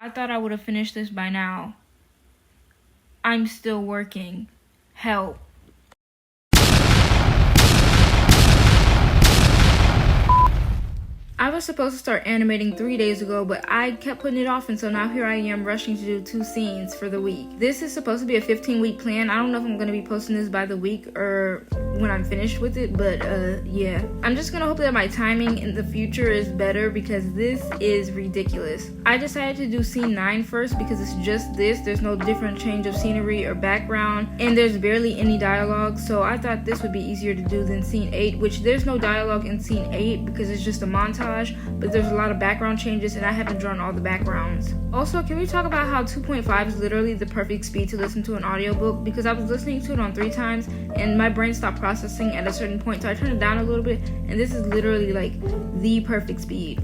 I thought I would have finished this by now. I'm still working. Help. I was supposed to start animating 3 days ago, but I kept putting it off, and so now here I am rushing to do 2 scenes for the week. This is supposed to be a 15-week plan. I don't know if I'm going to be posting this by the week or when I'm finished with it, but yeah. I'm just going to hope that my timing in the future is better because this is ridiculous. I decided to do scene 9 first because it's just this. There's no different change of scenery or background, and there's barely any dialogue, so I thought this would be easier to do than scene 8, which there's no dialogue in scene 8 because it's just a montage. But there's a lot of background changes and I haven't drawn all the backgrounds. Also, can we talk about how 2.5 is literally the perfect speed to listen to an audiobook? Because I was listening to it on 3 times and my brain stopped processing at a certain point, so I turned it down a little bit, and this is literally like the perfect speed.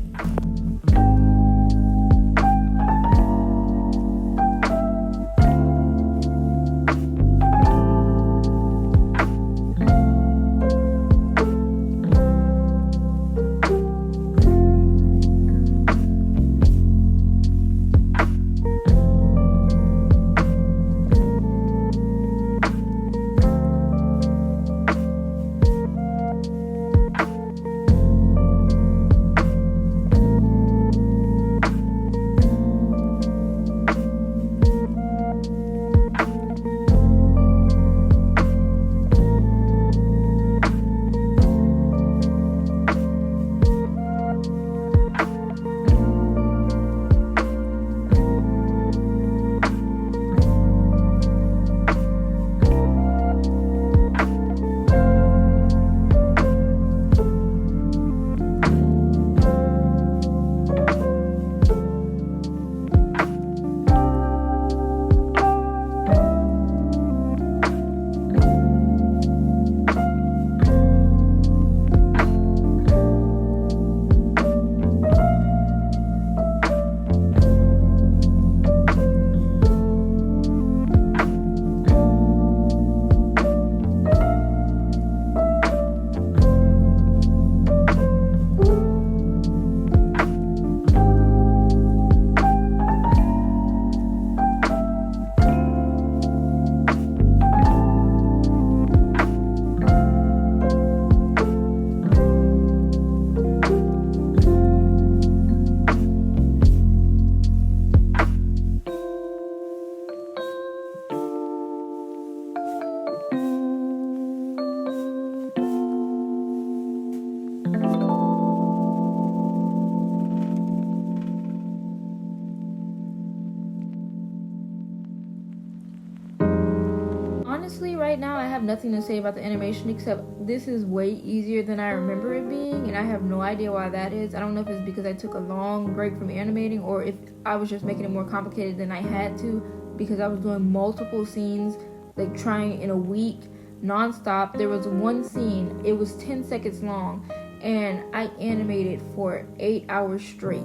Honestly, right now I have nothing to say about the animation except this is way easier than I remember it being, and I have no idea why that is. I don't know if it's because I took a long break from animating or if I was just making it more complicated than I had to, because I was doing multiple scenes, like trying in a week non-stop. There was one scene, it was 10 seconds long, and I animated for 8 hours straight.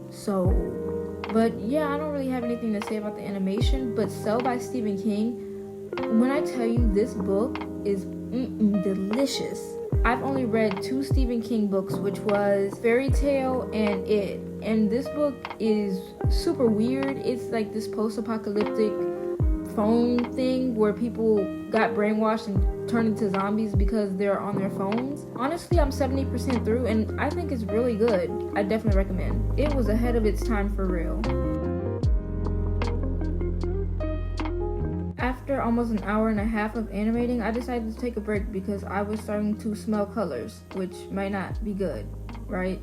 So, but yeah, I don't really have anything to say about the animation. But Cell by Stephen King, when I tell you this book is delicious. I've only read 2 Stephen King books, which was Fairy Tale and It. And this book is super weird. It's like this post-apocalyptic phone thing where people got brainwashed and turned into zombies because they're on their phones. Honestly, I'm 70% through and I think it's really good. I definitely recommend. It was ahead of its time for real. After almost an hour and a half of animating, I decided to take a break because I was starting to smell colors, which might not be good, right?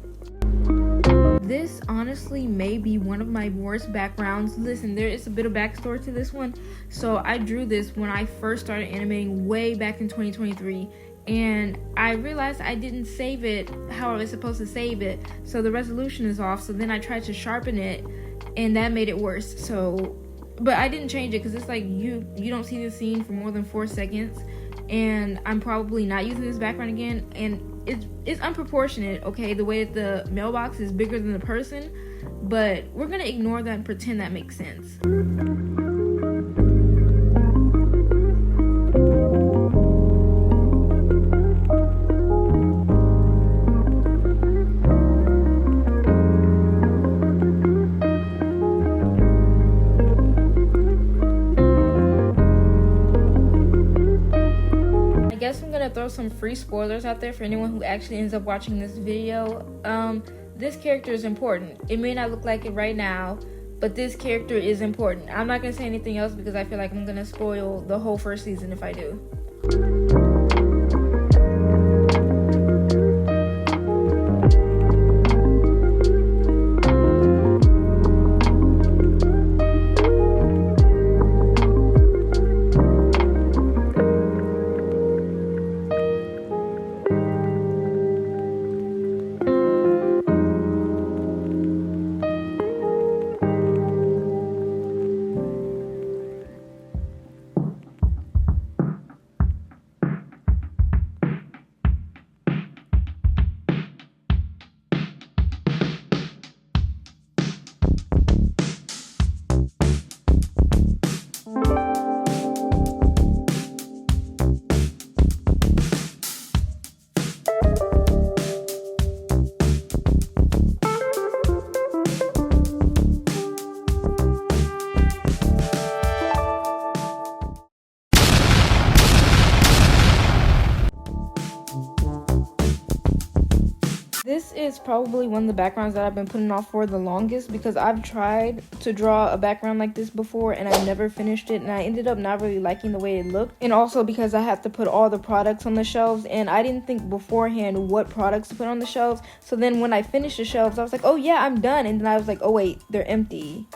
This honestly may be one of my worst backgrounds. Listen, there is a bit of backstory to this one. So I drew this when I first started animating way back in 2023, and I realized I didn't save it how I was supposed to save it, so the resolution is off. So then I tried to sharpen it, and that made it worse. So but I didn't change it because it's like you don't see the scene for more than 4 seconds, and I'm probably not using this background again, and it's unproportionate, okay, the way that the mailbox is bigger than the person, but we're gonna ignore that and pretend that makes sense. gonna throw some free spoilers out there for anyone who actually ends up watching this video. This character is important. It may not look like it right now, but this character is important. I'm not gonna say anything else because I feel like I'm gonna spoil the whole first season if I do. This is probably one of the backgrounds that I've been putting off for the longest because I've tried to draw a background like this before and I never finished it, and I ended up not really liking the way it looked, and also because I had to put all the products on the shelves and I didn't think beforehand what products to put on the shelves. So then when I finished the shelves, I was like, oh yeah, I'm done, and then I was like, oh wait, they're empty.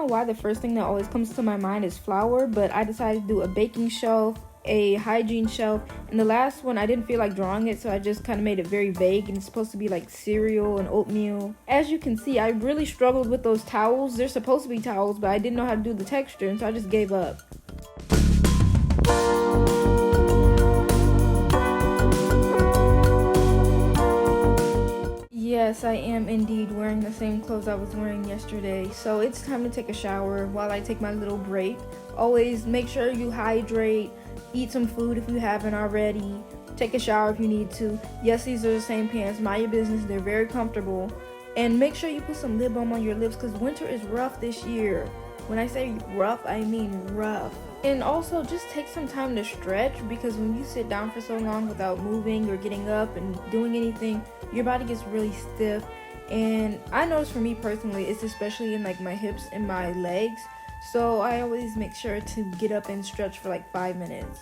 Why the first thing that always comes to my mind is flour, but I decided to do a baking shelf, a hygiene shelf, and the last one I didn't feel like drawing it, so I just kind of made it very vague, and it's supposed to be like cereal and oatmeal. As you can see, I really struggled with those towels. They're supposed to be towels, but I didn't know how to do the texture, and so I just gave up. Yes, I am indeed wearing the same clothes I was wearing yesterday. So it's time to take a shower while I take my little break. Always make sure you hydrate, eat some food if you haven't already, take a shower if you need to. Yes, these are the same pants, mind your business, they're very comfortable. And make sure you put some lip balm on your lips because winter is rough this year. When I say rough, I mean rough. And also just take some time to stretch, because when you sit down for so long without moving or getting up and doing anything, your body gets really stiff. And I notice for me personally, it's especially in like my hips and my legs. So I always make sure to get up and stretch for like 5 minutes.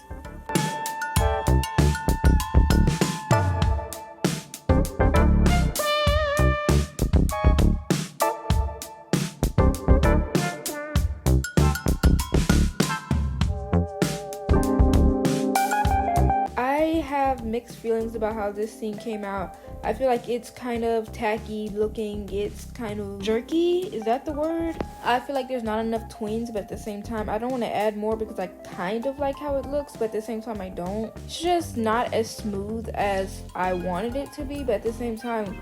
Mixed feelings about how this scene came out. I feel like it's kind of tacky looking, it's kind of jerky, is that the word? I feel like there's not enough tweens, but at the same time I don't want to add more because I kind of like how it looks, but at the same time I don't. It's just not as smooth as I wanted it to be, but at the same time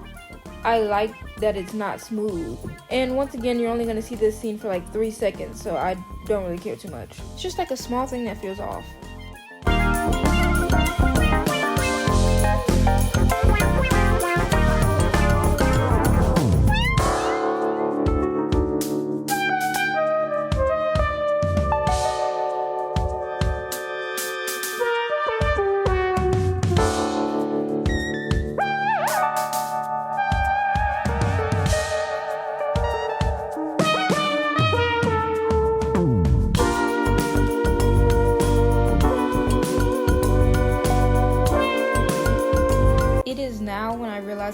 I like that it's not smooth. And once again, you're only going to see this scene for like 3 seconds, so I don't really care too much. It's just like a small thing that feels off.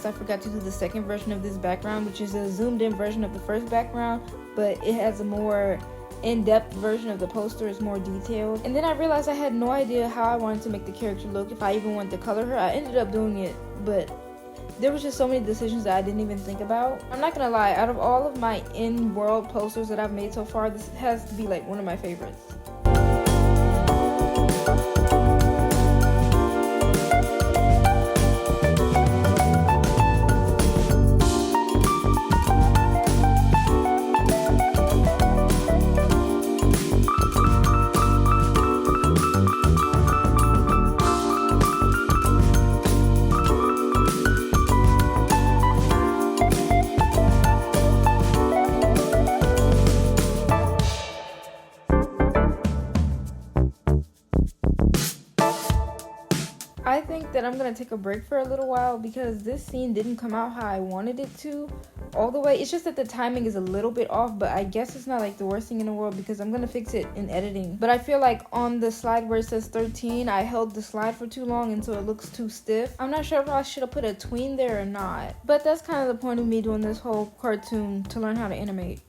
I forgot to do the second version of this background, which is a zoomed in version of the first background, but it has a more in-depth version of the poster. It's more detailed. And then I realized I had no idea how I wanted to make the character look, if I even wanted to color her. I ended up doing it, but there was just so many decisions that I didn't even think about. I'm not gonna lie, out of all of my in-world posters that I've made so far, this has to be like one of my favorites. think that I'm gonna take a break for a little while because this scene didn't come out how I wanted it to all the way. It's just that the timing is a little bit off, but I guess it's not like the worst thing in the world because I'm gonna fix it in editing. But I feel like on the slide where it says 13, I held the slide for too long and so it looks too stiff. I'm not sure if I should have put a tween there or not, but that's kind of the point of me doing this whole cartoon, to learn how to animate.